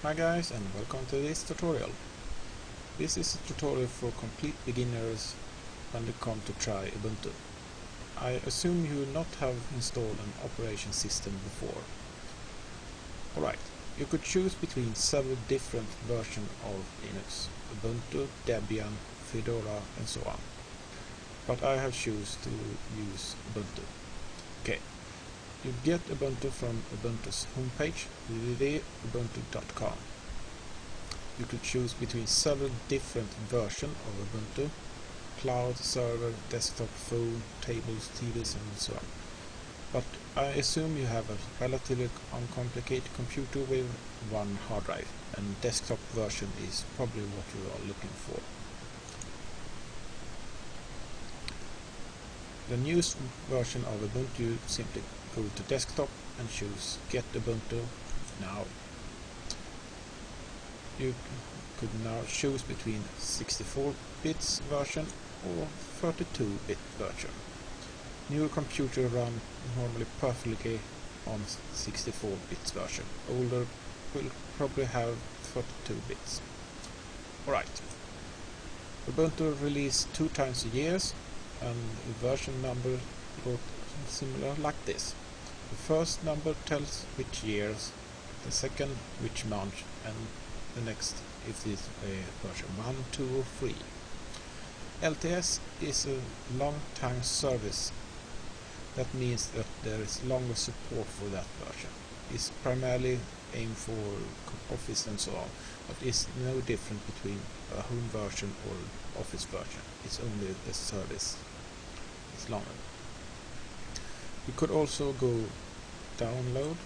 Hi guys, and welcome to this tutorial. This is a tutorial for complete beginners when they come to try Ubuntu. I assume you not have installed an operation system before. Alright, you could choose between several different versions of Linux, Ubuntu, Debian, Fedora and so on. But I have chosen to use Ubuntu. Okay, you get Ubuntu from Ubuntu's homepage, www.ubuntu.com. You could choose between several different versions of Ubuntu: cloud, server, desktop, phone, tables, TVs and so on. But I assume you have a relatively uncomplicated computer with one hard drive, and desktop version is probably what you are looking for. The newest version of Ubuntu, simply go to desktop and choose Get Ubuntu Now. You could now choose between 64-bit version or 32-bit version. Newer computer run normally perfectly on 64-bit version. Older will probably have 32 bits. Alright. Ubuntu released 2 times a year, and the version number look similar like this. The first number tells which years, the second which month, and the next if it's a version 1, 2 or 3. LTS is a long time service. That means that there is longer support for that version. It's primarily aimed for Office and so on, but it's no different between a home version or Office version. It's only the service is longer. You could also go download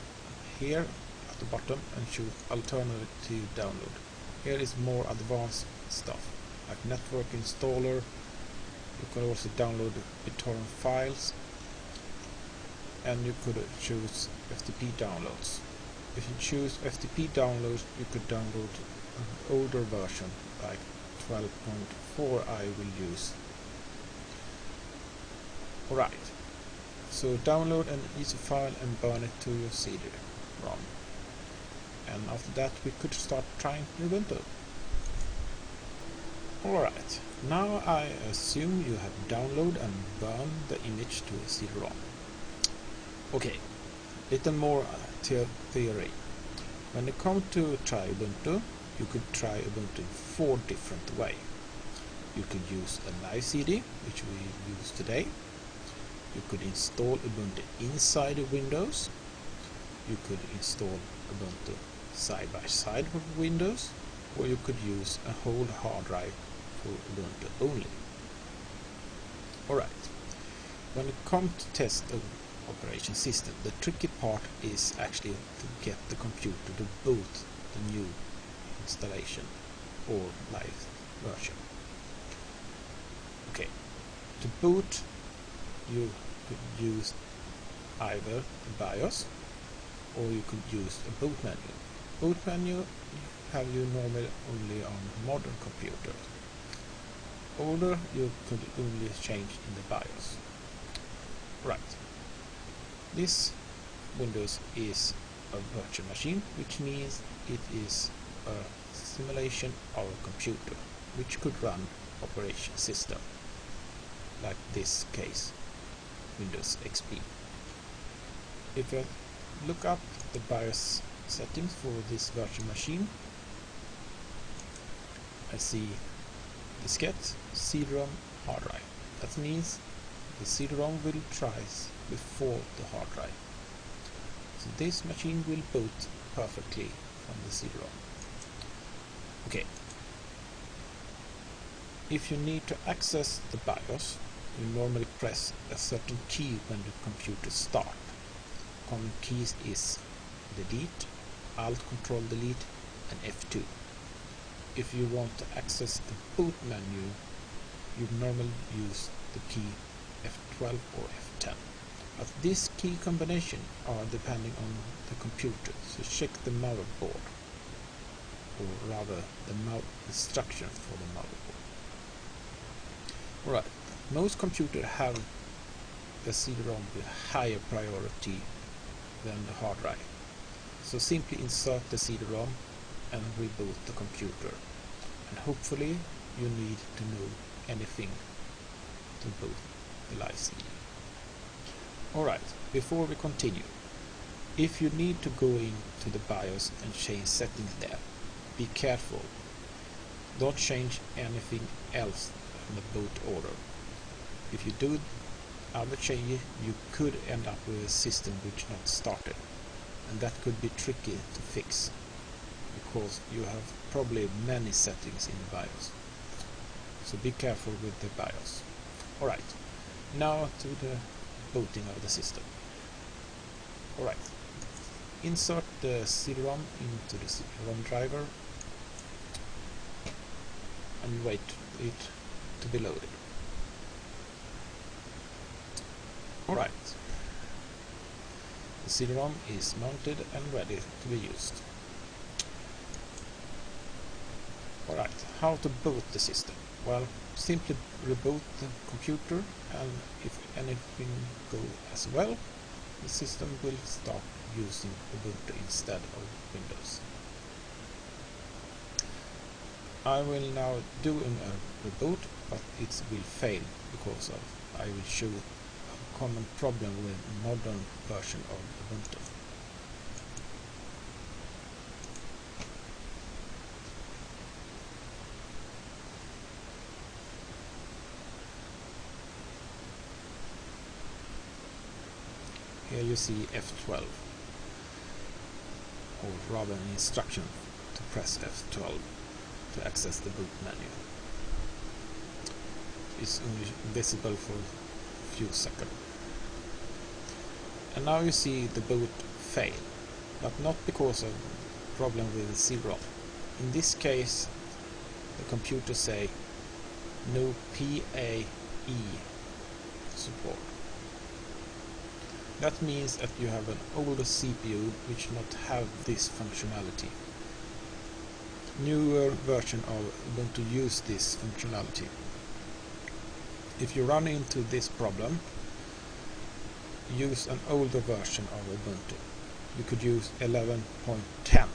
here at the bottom and choose alternative download. Here is more advanced stuff like network installer. You can also download BitTorrent files, and you could choose FTP downloads. If you choose FTP downloads, you could download an older version like 12.4 I will use. Alright, so download an exe file and burn it to your CD-ROM. And after that we could start trying Ubuntu. Alright, now I assume you have downloaded and burned the image to a CD-ROM. Okay, little more theory. When it comes to try Ubuntu, you could try Ubuntu in 4 different ways. You could use a live CD, which we use today. You could install Ubuntu inside of Windows. You could install Ubuntu side by side with Windows, or you could use a whole hard drive for Ubuntu only. Alright, when it comes to test the operation system, the tricky part is actually to get the computer to boot the new installation or live version. Okay, to boot you could use either the BIOS or you could use a boot menu. Boot menu have you normally only on modern computers. Older you could only change in the BIOS. Right. This Windows is a virtual machine, which means it is a simulation of a computer which could run operation system, like this case Windows XP. If you look up the BIOS settings for this virtual machine, I see diskette, CD-ROM, hard drive. That means the CD-ROM will try before the hard drive. So this machine will boot perfectly from the CD-ROM. Okay. If you need to access the BIOS, you normally press a certain key when the computer starts. Common keys is delete, alt, control, delete and F2. If you want to access the boot menu, you normally use the key F12 or F10. But this key combination are depending on the computer, so check the motherboard, or rather the instruction for the motherboard. Alright, most computers have the CD-ROM with higher priority than the hard drive. So simply insert the CD-ROM and reboot the computer. And hopefully you need to know anything to boot the license. Alright, before we continue, if you need to go into the BIOS and change settings there, be careful. Don't change anything else in the boot order. If you do other changes, you could end up with a system which not started, and that could be tricky to fix because you have probably many settings in the BIOS. So be careful with the BIOS. Alright, now to the booting of the system. Alright, insert the CD-ROM into the CD-ROM driver and wait for it to be loaded. Alright, the CD-ROM is mounted and ready to be used. Alright, how to boot the system? Well, simply reboot the computer, and if anything goes as well, the system will start using Ubuntu instead of Windows. I will now do a reboot, but it will fail because I will show a common problem with modern version of Ubuntu. Here you see F12, or rather an instruction to press F12 to access the boot menu. It's only visible for a few seconds. And now you see the boot fail, but not because of problem with the CD-ROM. In this case, the computer say no PAE support. That means that you have an older CPU which not have this functionality. Newer version of Ubuntu use this functionality. If you run into this problem, use an older version of Ubuntu. You could use 11.10.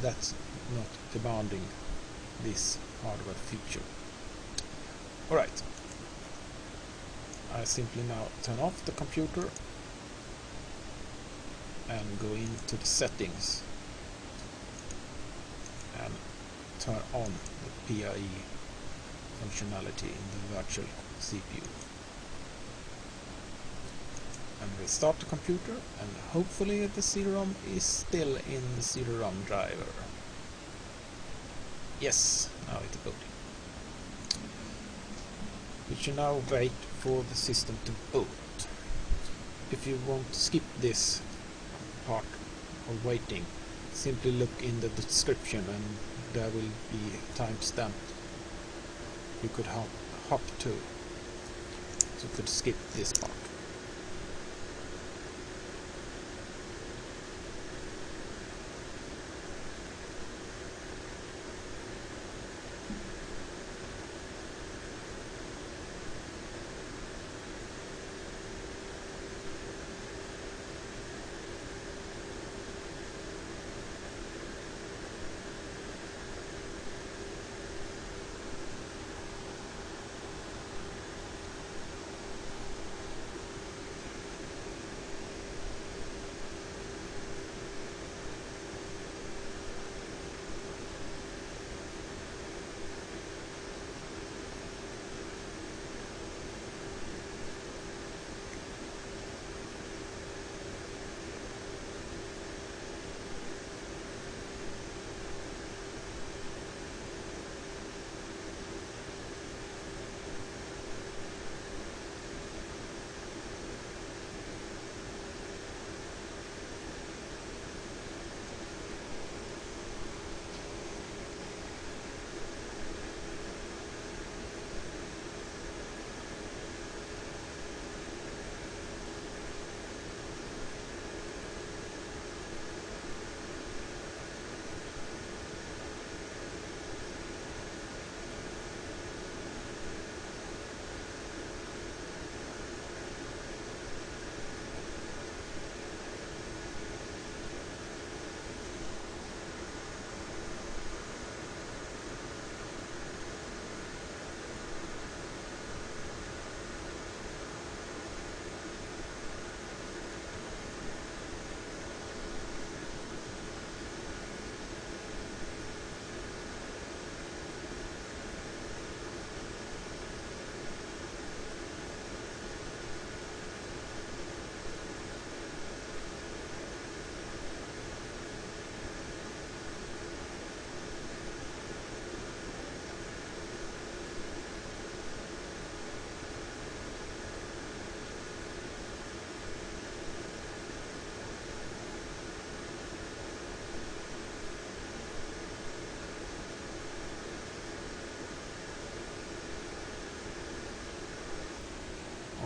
That's not demanding this hardware feature. Alright, I simply now turn off the computer and go into the settings and turn on the PAE functionality in the virtual CPU and restart the computer, and hopefully the CD-ROM is still in the CD-ROM driver. Yes, now it's booting. We should now wait for the system to boot. If you want to skip this part of waiting, simply look in the description and there will be timestamp you could hop to, so you could skip this part.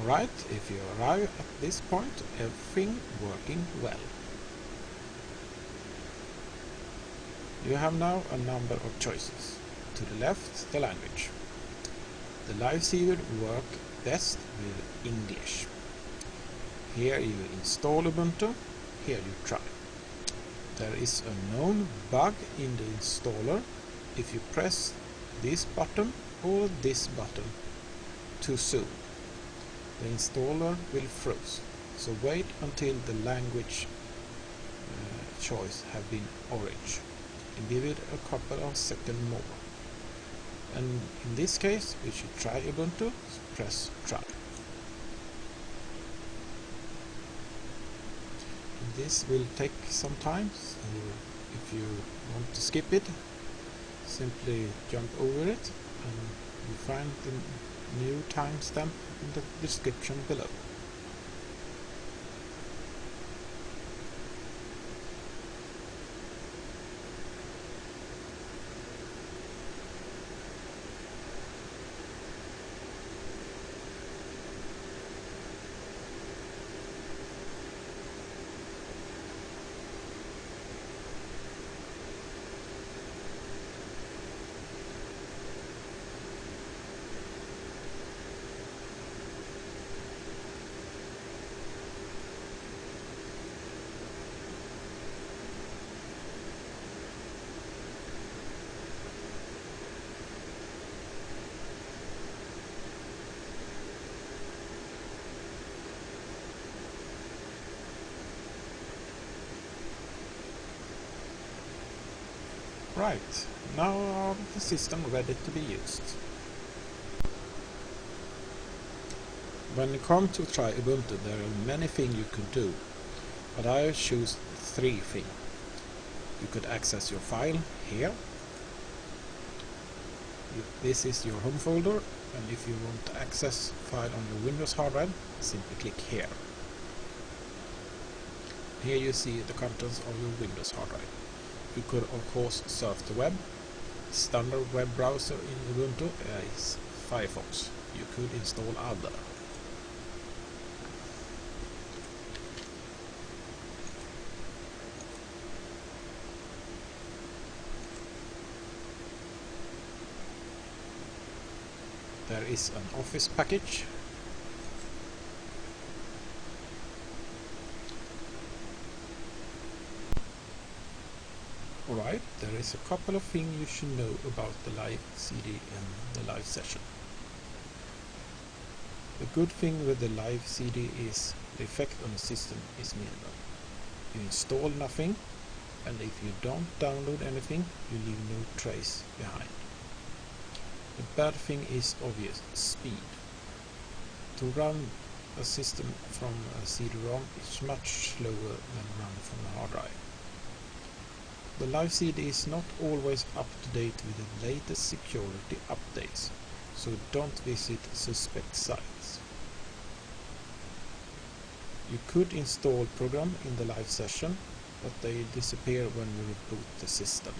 Alright, if you arrive at this point, everything working well. You have now a number of choices. To the left, the language. The live CD will work best with English. Here you install Ubuntu, here you try. There is a known bug in the installer if you press this button or this button too soon. The installer will freeze, so wait until the language choice have been orange and give it a couple of seconds more. And in this case we should try Ubuntu, so press try. This will take some time, so if you want to skip it, simply jump over it and you find the new timestamp in the description below. Right, now the system ready to be used. When you come to try Ubuntu, there are many things you could do, but I choose 3 things. You could access your file here. This is your home folder, and if you want to access file on your Windows hard drive, simply click here. Here you see the contents of your Windows hard drive. You could of course surf the web. Standard web browser in Ubuntu is Firefox. You could install other. There is an Office package. Alright, there is a couple of things you should know about the live CD and the live session. The good thing with the live CD is the effect on the system is minimal. You install nothing, and if you don't download anything, you leave no trace behind. The bad thing is obvious, speed. To run a system from a CD-ROM is much slower than run from a hard drive. The live CD is not always up to date with the latest security updates, so don't visit suspect sites. You could install program in the live session, but they disappear when you reboot the system.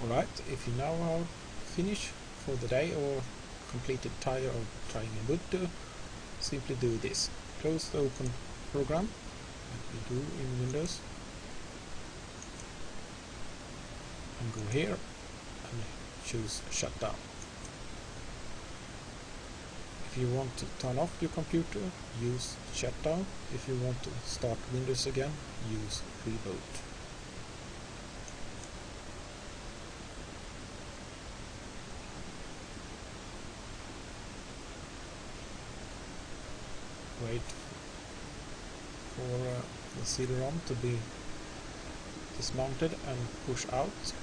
Alright, if you now are finished for the day or completely tired of trying Ubuntu, simply do this. Close the open program, like we do in Windows, and go here and choose shutdown. If you want to turn off your computer, use shutdown. If you want to start Windows again, use reboot. Wait for the CD-ROM to be dismounted and push out.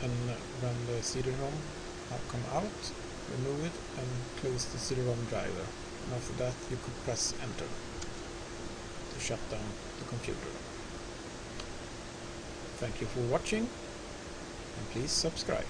And when the CD-ROM have come out, remove it and close the CD-ROM driver. And after that you could press enter to shut down the computer. Thank you for watching, and please subscribe.